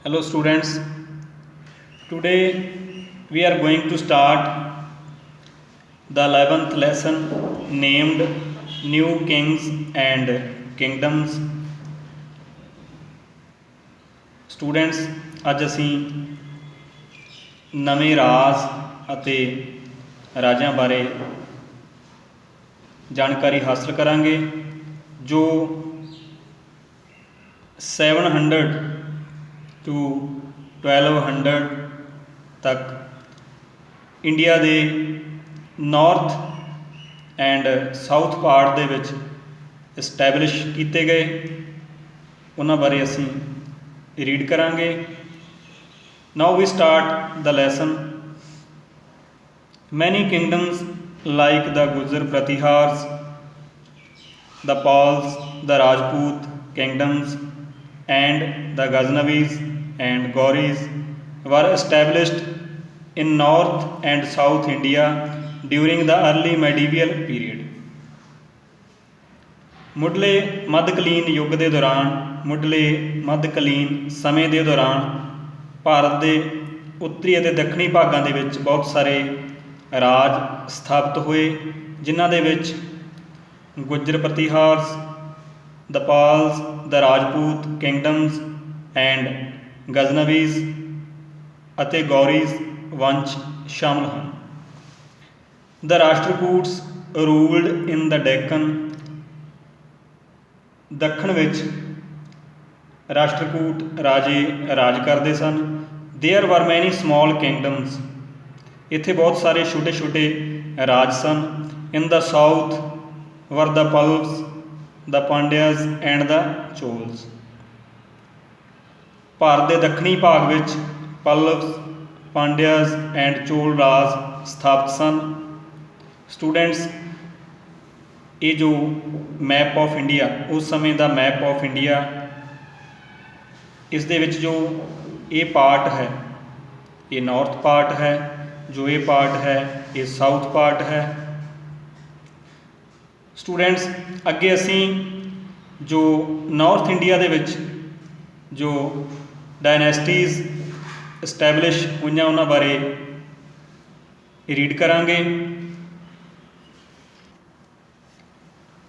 Hello students, today we are going to start the 11th lesson named New Kings and Kingdoms. Students, ਅੱਜ ਅਸੀਂ ਨਵੇਂ ਰਾਜ ਅਤੇ ਰਾਜਾਂ ਬਾਰੇ ਜਾਣਕਾਰੀ ਹਾਸਲ ਕਰਾਂਗੇ ਜੋ 700 to 1200 ਤੱਕ ਇੰਡੀਆ ਦੇ ਨਾਰਥ ਐਂਡ ਸਾਊਥ ਪਾਰਟ ਦੇ ਵਿੱਚ ਇਸਟੈਬਲਿਸ਼ ਕੀਤੇ ਗਏ, ਉਹਨਾਂ ਬਾਰੇ ਅਸੀਂ ਰੀਡ ਕਰਾਂਗੇ। ਨਾਓ ਵੀ ਸਟਾਰਟ ਦ ਲੈਸਨ। ਮੈਨੀ ਕਿੰਗਡਮਸ like the Gujjar Pratihars, the Pauls, the Rajput kingdoms and the Ghaznavis and Gauris were established in North and South India during the early medieval period. ਮੁੱਢਲੇ ਮੱਧਕਾਲੀਨ ਯੁੱਗ ਦੇ ਦੌਰਾਨ ਮੁੱਢਲੇ ਮੱਧਕਾਲੀਨ ਸਮੇਂ ਦੇ ਦੌਰਾਨ ਭਾਰਤ ਦੇ ਉੱਤਰੀ ਅਤੇ ਦੱਖਣੀ ਭਾਗਾਂ ਦੇ ਵਿੱਚ ਬਹੁਤ ਸਾਰੇ ਰਾਜ ਸਥਾਪਿਤ ਹੋਏ, ਜਿਨ੍ਹਾਂ ਦੇ ਵਿੱਚ ਗੁੱਜਰ ਪ੍ਰਤੀਹਾਰਸ, ਦ ਪਾਲਸ, ਦ ਰਾਜਪੂਤ ਕਿੰਗਡਮਸ ਐਂਡ ਗਜ਼ਨਵੀਜ਼ ਅਤੇ ਗੌਰੀਜ਼ ਵੰਸ਼ ਸ਼ਾਮਲ ਹਨ। ਦ ਰਾਸ਼ਟਰਕੂਟਸ ਰੂਲਡ ਇਨ ਦ ਡੈਕਨ। ਦੱਖਣ ਵਿੱਚ ਰਾਸ਼ਟਰਕੂਟ ਰਾਜੇ ਰਾਜ ਕਰਦੇ ਸਨ। ਦੇਅਰ ਵਰ ਮੈਨੀ ਸਮੌਲ ਕਿੰਗਡਮਸ। ਇੱਥੇ ਬਹੁਤ ਸਾਰੇ ਛੋਟੇ ਛੋਟੇ ਰਾਜ ਸਨ। ਇਨ ਦ ਸਾਊਥ ਵਰ ਦ ਪਲਵਸ, ਦ ਪਾਂਡਿਆਜ਼ ਐਂਡ ਦ ਚੋਲਸ। ਭਾਰਤ ਦੇ ਦੱਖਣੀ ਭਾਗ ਵਿੱਚ ਪਲਵਸ, ਪਾਂਡਿਆਜ਼ ਐਂਡ ਚੋਲ ਰਾਜ ਸਥਾਪਿਤ ਸਨ। ਸਟੂਡੈਂਟਸ, ਇਹ ਜੋ ਮੈਪ ਆਫ ਇੰਡੀਆ, ਉਸ ਸਮੇਂ ਦਾ ਮੈਪ ਆਫ ਇੰਡੀਆ, ਇਸ ਦੇ ਵਿੱਚ ਜੋ ਇਹ ਪਾਰਟ ਹੈ ਇਹ ਨਾਰਥ ਪਾਰਟ ਹੈ, ਜੋ ਇਹ ਪਾਰਟ ਹੈ ਇਹ ਸਾਊਥ ਪਾਰਟ ਹੈ। ਸਟੂਡੈਂਟਸ, ਅੱਗੇ ਅਸੀਂ ਜੋ ਨਾਰਥ ਇੰਡੀਆ ਦੇ ਵਿੱਚ ਜੋ ਡਾਇਨੈਸਟੀਜ਼ ਇਸਟੈਬਲਿਸ਼ ਹੋਈਆਂ ਉਹਨਾਂ ਬਾਰੇ ਰੀਡ ਕਰਾਂਗੇ।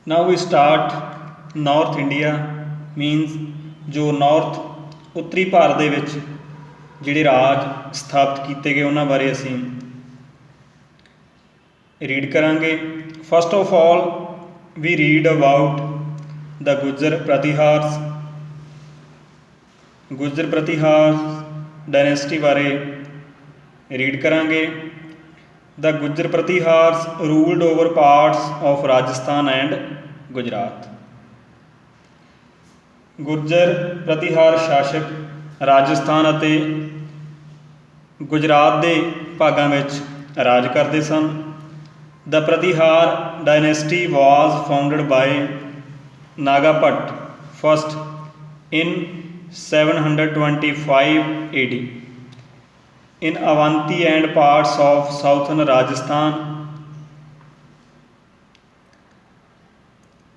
ਨਾਓ ਵੀ ਸਟਾਰਟ ਨਾਰਥ ਇੰਡੀਆ ਮੀਨਸ ਜੋ ਨਾਰਥ ਉੱਤਰੀ ਭਾਰਤ ਦੇ ਵਿੱਚ ਜਿਹੜੇ ਰਾਜ ਸਥਾਪਿਤ ਕੀਤੇ ਗਏ ਉਹਨਾਂ ਬਾਰੇ ਅਸੀਂ ਰੀਡ ਕਰਾਂਗੇ। First of all we read about the Gujjar Pratiharas. Gujjar Pratiharas dynasty ਬਾਰੇ ਰੀਡ ਕਰਾਂਗੇ। The Gujjar Pratiharas ruled over parts of Rajasthan and Gujarat. Gujjar Pratihar ਸ਼ਾਸਕ ਰਾਜਸਥਾਨ ਅਤੇ ਗੁਜਰਾਤ ਦੇ ਭਾਗਾਂ ਵਿੱਚ ਰਾਜ ਕਰਦੇ ਸਨ। The Pratihar dynasty was founded by Nagabhata first in 725 AD in Avanti and parts of southern Rajasthan।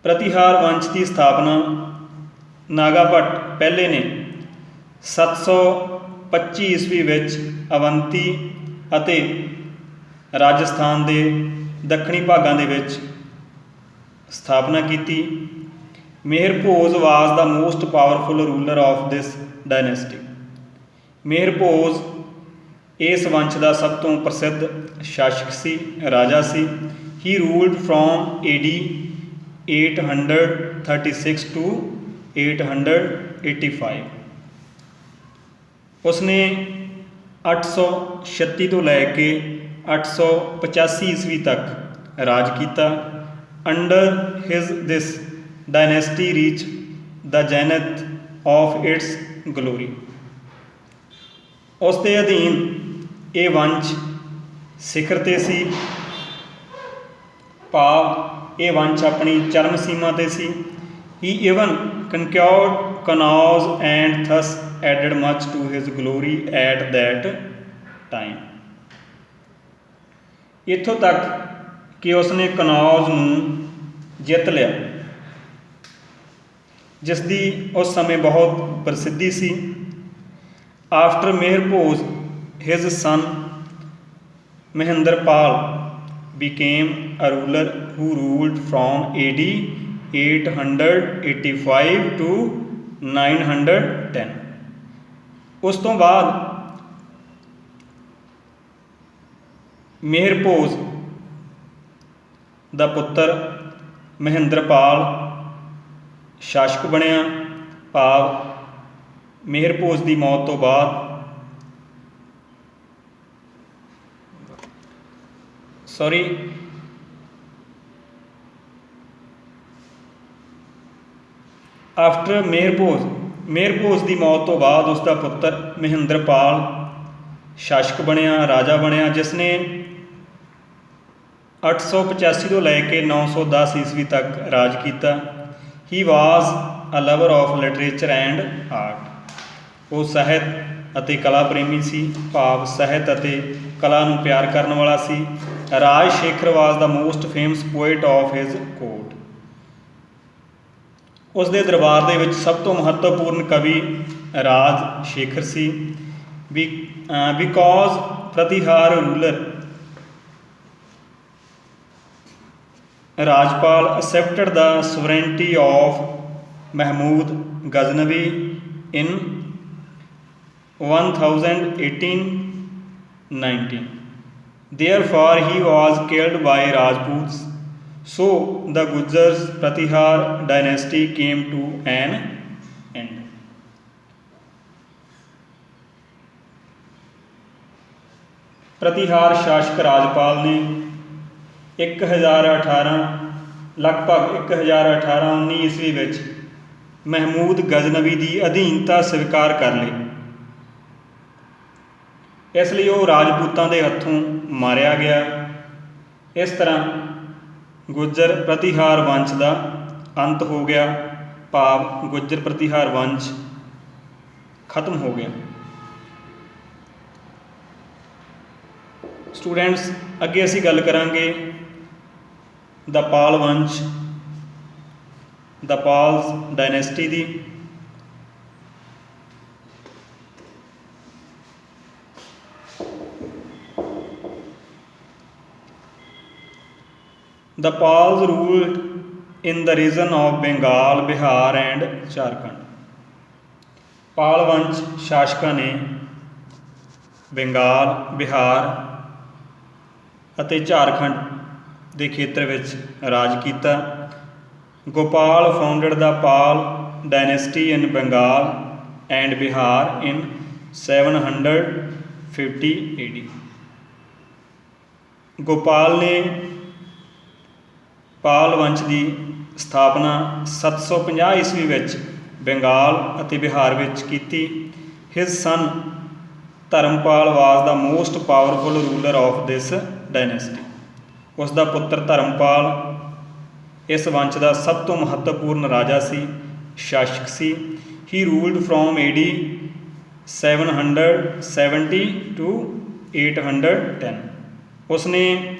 Pratihar ਵੰਸ਼ ਦੀ ਸਥਾਪਨਾ ਨਾਗਾਭੱਟ ਪਹਿਲੇ ਨੇ 725 ਈਸਵੀ ਵਿੱਚ ਅਵੰਤੀ ਅਤੇ ਰਾਜਸਥਾਨ ਦੇ ਦੱਖਣੀ ਭਾਗਾਂ ਦੇ ਵਿੱਚ ਸਥਾਪਨਾ ਕੀਤੀ। Mihir Bhoj was the most powerful ruler of this dynasty. Mihir Bhoj ਇਸ ਵੰਸ਼ ਦਾ ਸਭ ਤੋਂ ਪ੍ਰਸਿੱਧ ਸ਼ਾਸਕ ਸੀ, ਰਾਜਾ ਸੀ। He ruled from AD 836 to 885। ਉਸਨੇ 836 ਤੋਂ ਲੈ ਕੇ 885 ਈਸਵੀ ਤੱਕ ਰਾਜ ਕੀਤਾ। Under his this dynasty reach the zenith of its glory. ਉਸ ਦੇ ਅਧੀਨ ਇਹ ਵੰਸ਼ ਸਿਖਰ 'ਤੇ ਸੀ, ਭਾਵ ਇਹ ਵੰਸ਼ ਆਪਣੀ ਚਰਮ ਸੀਮਾ 'ਤੇ ਸੀ। He even conquered Kannauj and thus added much to his glory at that time. ਇੱਥੋਂ ਤੱਕ ਕਿ ਉਸਨੇ ਕਨੌਜ ਨੂੰ ਜਿੱਤ ਲਿਆ, ਜਿਸ ਦੀ ਉਸ ਸਮੇਂ ਬਹੁਤ ਪ੍ਰਸਿੱਧੀ ਸੀ। After Meherpose, his son Mehendrapal became a ruler who ruled from AD 885 to 910। ਉਸ ਤੋਂ ਬਾਅਦ ਮੇਹਰਭੋਜ ਦਾ ਪੁੱਤਰ ਮਹਿੰਦਰਪਾਲ ਸ਼ਾਸਕ ਬਣਿਆ, ਭਾਵ ਮੇਹਰਭੋਜ ਦੀ ਮੌਤ ਤੋਂ ਬਾਅਦ ਆਫਟਰ ਮੇਹਰਭੋਜ ਦੀ ਮੌਤ ਤੋਂ ਬਾਅਦ ਉਸ ਦਾ ਪੁੱਤਰ ਮਹਿੰਦਰਪਾਲ ਸ਼ਾਸਕ ਬਣਿਆ, ਰਾਜਾ ਬਣਿਆ, ਜਿਸ ਨੇ 885 ਤੋਂ ਲੈ ਕੇ 910 ਈਸਵੀ ਤੱਕ ਰਾਜ ਕੀਤਾ। He was a lover of literature and art. ਉਹ ਸਾਹਿਤ ਅਤੇ ਕਲਾ ਪ੍ਰੇਮੀ ਸੀ, ਭਾਵ ਸਾਹਿਤ ਅਤੇ ਕਲਾ ਨੂੰ ਪਿਆਰ ਕਰਨ ਵਾਲਾ ਸੀ। Raj Shekhar was the most famous poet of his court. ਉਸ ਦੇ ਦਰਬਾਰ ਦੇ ਵਿੱਚ ਸਭ ਤੋਂ ਮਹੱਤਵਪੂਰਨ ਕਵੀ ਰਾਜ ਸ਼ੇਖਰ ਸੀ। Because Pratihar ruler Rajpal accepted the sovereignty of Mahmud Ghaznavi in 1018-19। Therefore, he was killed by Rajputs. So, the Gujars Pratihar dynasty came to an end। ਪ੍ਰਤੀਹਾਰ ਸ਼ਾਸਕ ਰਾਜਪਾਲ ਨੇ 1018 19 ਈਸਵੀ ਵਿੱਚ ਮਹਿਮੂਦ ਗਜ਼ਨਵੀ ਦੀ ਅਧੀਨਤਾ ਸਵੀਕਾਰ ਕਰ ਲਈ। ਇਸ ਲਈ ਉਹ ਰਾਜਪੂਤਾਂ ਦੇ ਹੱਥੋਂ ਮਾਰਿਆ ਗਿਆ। ਇਸ ਤਰ੍ਹਾਂ ਗੁੱਜਰ ਪ੍ਰਤੀਹਾਰ ਵੰਸ਼ ਦਾ ਅੰਤ ਹੋ ਗਿਆ, ਭਾਵ ਗੁੱਜਰ ਪ੍ਰਤੀਹਾਰ ਵੰਸ਼ ਖਤਮ ਹੋ ਗਿਆ। ਸਟੂਡੈਂਟਸ, ਅੱਗੇ ਅਸੀਂ ਗੱਲ ਕਰਾਂਗੇ ਦਾ ਪਾਲ ਵੰਸ਼, ਦਾ ਪਾਲਸ dynasty the. The Pals ruled in the region of Bengal, Bihar and Jharkhand। ਪਾਲ ਵੰਸ਼ ਸ਼ਾਸਕਾਂ ਨੇ ਬੰਗਾਲ, ਬਿਹਾਰ ਅਤੇ ਝਾਰਖੰਡ ਦੇ ਖੇਤਰ ਵਿੱਚ ਰਾਜ ਕੀਤਾ। Gopal founded the Pal dynasty in Bengal and Bihar in 750 AD। Gopal ਨੇ ਪਾਲ ਵੰਸ਼ ਦੀ ਸਥਾਪਨਾ 750 ਈਸਵੀ ਵਿੱਚ ਬੰਗਾਲ ਅਤੇ ਬਿਹਾਰ ਵਿੱਚ ਕੀਤੀ। His son Dharampal was the most powerful ruler of this dynasty. ਉਸ ਦਾ ਪੁੱਤਰ ਧਰਮਪਾਲ ਇਸ ਵੰਸ਼ ਦਾ ਸਭ ਤੋਂ ਮਹੱਤਵਪੂਰਨ ਰਾਜਾ ਸੀ, ਸ਼ਾਸਕ ਸੀ। He ruled from AD 770 to 810। ਉਸਨੇ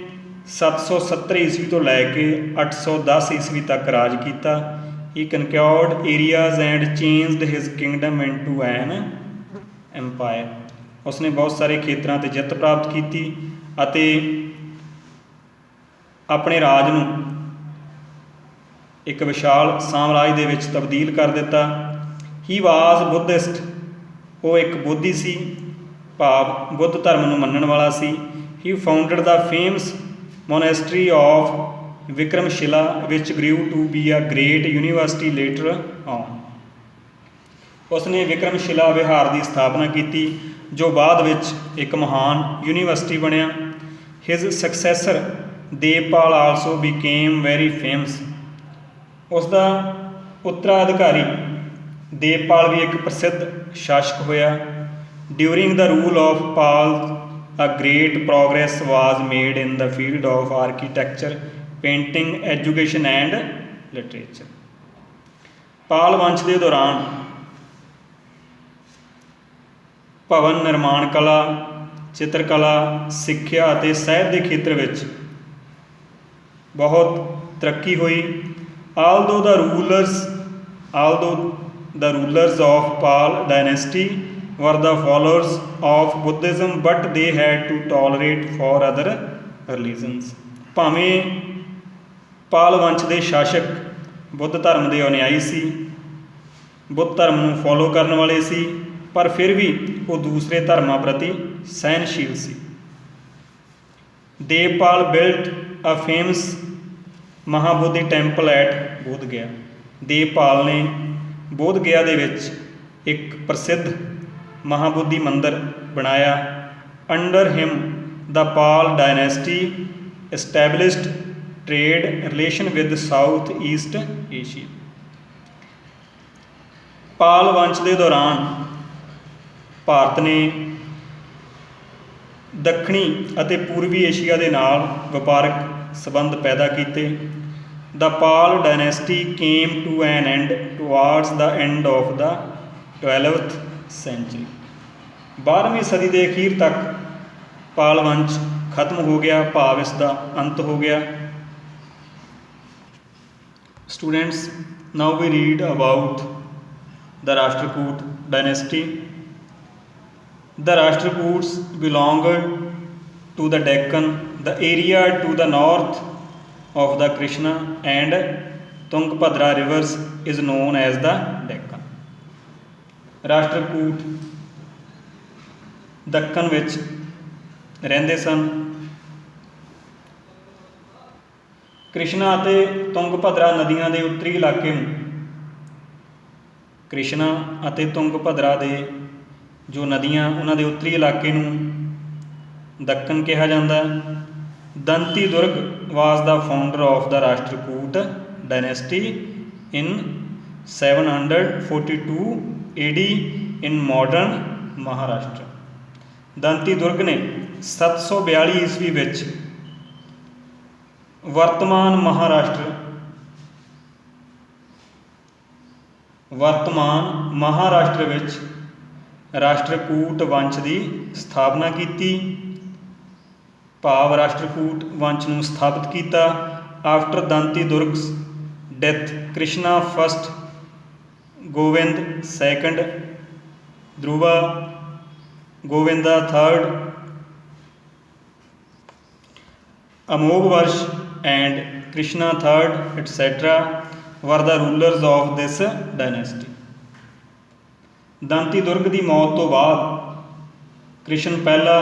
770 ਈਸਵੀ ਤੋਂ ਲੈ ਕੇ 810 ਈਸਵੀ ਤੱਕ ਰਾਜ ਕੀਤਾ। He conquered areas and changed his kingdom into an empire. ਉਸਨੇ ਬਹੁਤ ਸਾਰੇ ਖੇਤਰਾਂ 'ਤੇ ਜਿੱਤ ਪ੍ਰਾਪਤ ਕੀਤੀ ਅਤੇ ਆਪਣੇ ਰਾਜ ਨੂੰ ਇੱਕ ਵਿਸ਼ਾਲ ਸਾਮਰਾਜ ਦੇ ਵਿੱਚ ਤਬਦੀਲ ਕਰ ਦਿੱਤਾ। ਹੀ ਵਾਜ਼ ਬੁੱਧਿਸਟ। ਉਹ ਇੱਕ ਬੋਧੀ ਸੀ, ਭਾਵ ਬੁੱਧ ਧਰਮ ਨੂੰ ਮੰਨਣ ਵਾਲਾ ਸੀ। He founded the famous monastery of Vikramshila which grew to be a great university later on. ਉਸਨੇ ਵਿਕਰਮਸ਼ਿਲਾ ਵਿਹਾਰ ਦੀ ਸਥਾਪਨਾ ਕੀਤੀ, ਜੋ ਬਾਅਦ ਵਿੱਚ ਇੱਕ ਮਹਾਨ ਯੂਨੀਵਰਸਿਟੀ ਬਣਿਆ। His successor Devpal also became very famous. ਉਸ ਦਾ ਉੱਤਰਾਧਿਕਾਰੀ ਦੇਵਪਾਲ ਵੀ ਇੱਕ ਪ੍ਰਸਿੱਧ ਸ਼ਾਸਕ ਹੋਇਆ। During the rule of Pal a great progress was made in the field of architecture, painting, education and literature। ਪਾਲ ਵੰਸ਼ ਦੇ ਦੌਰਾਨ ਭਵਨ ਨਿਰਮਾਣ ਕਲਾ, ਚਿੱਤਰਕਲਾ, ਸਿੱਖਿਆ ਅਤੇ ਸਾਹਿਤ ਦੇ ਖੇਤਰ ਵਿੱਚ ਬਹੁਤ ਤਰੱਕੀ ਹੋਈ। although the rulers of Pal dynasty were the followers of Buddhism, but they had to tolerate for other religions। ਭਾਵੇਂ ਪਾਲ ਵੰਸ਼ ਦੇ ਸ਼ਾਸਕ ਬੁੱਧ ਧਰਮ ਦੇ ਅਨੁਯਾਈ ਸੀ, ਬੁੱਧ ਧਰਮ ਨੂੰ ਫੋਲੋ ਕਰਨ ਵਾਲੇ ਸੀ, ਪਰ ਫਿਰ ਵੀ ਉਹ ਦੂਸਰੇ ਧਰਮਾਂ ਪ੍ਰਤੀ ਸਹਿਨਸ਼ੀਲ ਸੀ। Devpal built a famous Mahabodhi temple at Bodh Gaya. ਦੇਵਪਾਲ ਨੇ ਬੋਧ ਗਿਆ ਦੇ ਵਿੱਚ ਇੱਕ ਪ੍ਰਸਿੱਧ ਮਹਾਬੋਧੀ ਮੰਦਰ ਬਣਾਇਆ। Under him the Pal dynasty established trade relation with south east Asia. Pal ਵੰਸ਼ ਦੇ ਦੌਰਾਨ ਭਾਰਤ ਨੇ ਦੱਖਣੀ ਅਤੇ ਪੂਰਬੀ ਏਸ਼ੀਆ ਦੇ ਨਾਲ ਵਪਾਰਕ ਸੰਬੰਧ ਪੈਦਾ ਕੀਤੇ। The Pal dynasty came to an end towards the end of the 12th century. 12ਵੀਂ ਸਦੀ ਦੇ ਅਖੀਰ ਤੱਕ ਪਾਲ ਵੰਸ਼ ਖਤਮ ਹੋ ਗਿਆ, ਭਾਵ ਇਸ ਦਾ ਅੰਤ ਹੋ ਗਿਆ। Students, now we read about the Rashtrakut dynasty. The Rashtrakuts belonged to the Deccan, the area to the north of the Krishna and Tungabhadra rivers is known as the Deccan। ਰਾਸ਼ਟਰਕੂਟ ਦੱਖਣ ਵਿੱਚ ਰਹਿੰਦੇ ਸਨ। ਕ੍ਰਿਸ਼ਨਾ ਅਤੇ ਤੁੰਗਭਦਰਾ ਨਦੀਆਂ ਦੇ ਉੱਤਰੀ ਇਲਾਕੇ ਨੂੰ ਕ੍ਰਿਸ਼ਨਾ ਅਤੇ ਤੁੰਗਭਦਰਾ ਦੇ ਜੋ ਨਦੀਆਂ ਉਹਨਾਂ ਦੇ ਉੱਤਰੀ ਇਲਾਕੇ ਨੂੰ ਦੱਖਣ ਕਿਹਾ ਜਾਂਦਾ। Danti Durg was the founder of the Rashtrakut dynasty in 742 AD in modern Maharashtra. Danti Durg ਨੇ 742 ਈਸਵੀ ਵਿੱਚ ਵਰਤਮਾਨ ਮਹਾਰਾਸ਼ਟਰ ਵਿੱਚ ਰਾਸ਼ਟਰਕੂਟ ਵੰਸ਼ ਦੀ ਸਥਾਪਨਾ ਕੀਤੀ, ਭਾਵ ਰਾਸ਼ਟਰਕੂਟ ਵੰਸ਼ ਨੂੰ ਸਥਾਪਿਤ ਕੀਤਾ। After Danti Durga's death Krishna first, Govind second, Dhruva, Govinda third, Amogh Varsh and Krishna third etcetera were the rulers of this dynasty। Danti Durg ਦੀ ਮੌਤ ਤੋਂ ਬਾਅਦ ਕ੍ਰਿਸ਼ਨ ਪਹਿਲਾ,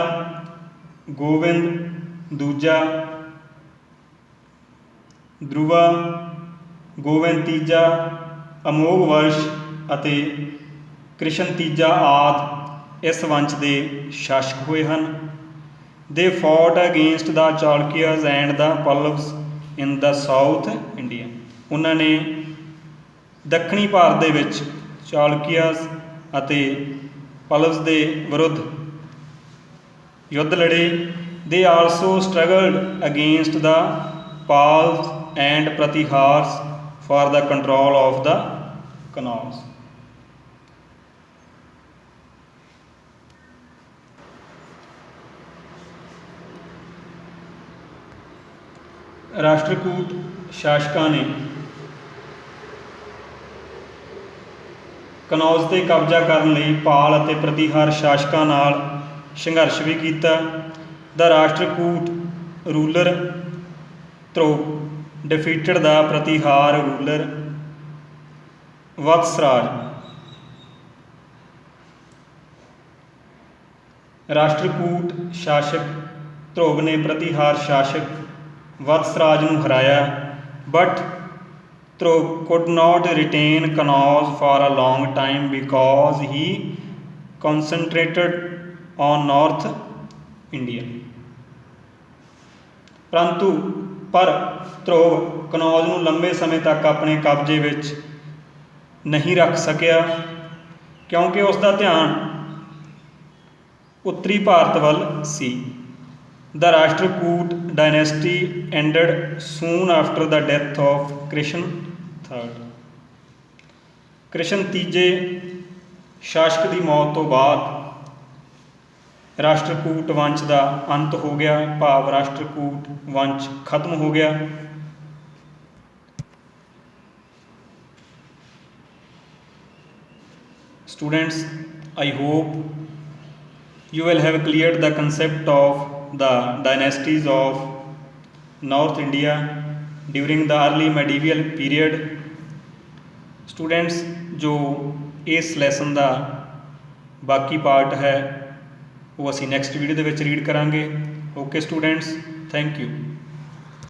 ਗੋਵਿੰਦ ਦੂਜਾ, ਧਰੁਵਾ, ਗੋਵਿੰਦ ਤੀਜਾ, ਅਮੋਘ ਵਰਸ਼ ਅਤੇ ਕ੍ਰਿਸ਼ਨ ਤੀਜਾ ਆਦਿ ਇਸ ਵੰਸ਼ ਦੇ ਸ਼ਾਸਕ ਹੋਏ ਹਨ। They fought against the Chalukyas and the Pallavas in the south India. ਉਹਨਾਂ ਨੇ ਦੱਖਣੀ ਭਾਰਤ ਦੇ ਵਿੱਚ ਚਾਲੁਕਿਆਜ਼ ਅਤੇ ਪਲਵਸ ਦੇ ਵਿਰੁੱਧ ਯੁੱਧ ਲੜੇ। They also struggled against the Palas and Pratiharas for the control of the Kannauj. Rashtrakut ਸ਼ਾਸਕਾਂ ਨੇ ਕਨੌਜ 'ਤੇ ਕਬਜ਼ਾ ਕਰਨ ਲਈ ਪਾਲ ਅਤੇ ਪ੍ਰਤੀਹਾਰ ਸ਼ਾਸਕਾਂ ਨਾਲ ਸੰਘਰਸ਼ ਵੀ ਕੀਤਾ। ਦਾ ਰਾਸ਼ਟਰਕੂਟ ਰੂਲਰ ਧਰੁਵ ਡਿਫੀਟਡ ਦਾ ਪ੍ਰਤੀਹਾਰ ਰੂਲਰ ਵਤਸਰਾਜ। ਰਾਸ਼ਟਰਕੂਟ ਸ਼ਾਸਕ ਧਰੁਵ ਨੇ ਪ੍ਰਤੀਹਾਰ ਸ਼ਾਸਕ ਵਤਸਰਾਜ ਨੂੰ ਹਰਾਇਆ, but Dhruv could not retain Kannauj for a long time because he concentrated on North India। ਪਰ ਧਰੁਵ ਕਨੌਜ ਨੂੰ ਲੰਬੇ ਸਮੇਂ ਤੱਕ ਆਪਣੇ ਕਬਜ਼ੇ ਵਿੱਚ ਨਹੀਂ ਰੱਖ ਸਕਿਆ, ਕਿਉਂਕਿ ਉਸ ਦਾ ਧਿਆਨ ਉੱਤਰੀ ਭਾਰਤ ਵੱਲ ਸੀ। The Rashtrakoot dynasty ended soon after the death of Krishan III। Krishna ਤੀਜੇ ਸ਼ਾਸਕ ਦੀ ਮੌਤ ਤੋਂ ਬਾਅਦ ਰਾਸ਼ਟਰਕੂਟ ਵੰਸ਼ ਦਾ ਅੰਤ ਹੋ ਗਿਆ, ਭਾਵ ਰਾਸ਼ਟਰਕੂਟ ਵੰਸ਼ ਖਤਮ ਹੋ ਗਿਆ। Students, I hope you will have cleared the concept of the dynasties of North India during the early medieval period. Students, जो इस ਲੈਸਨ ਦਾ ਬਾਕੀ ਪਾर्ट है वो ਅਸੀਂ ਨੈਕਸਟ ਵੀਡੀਓ ਦੇ ਵਿੱਚ ਰੀਡ ਕਰਾਂਗੇ। Okay students, thank you.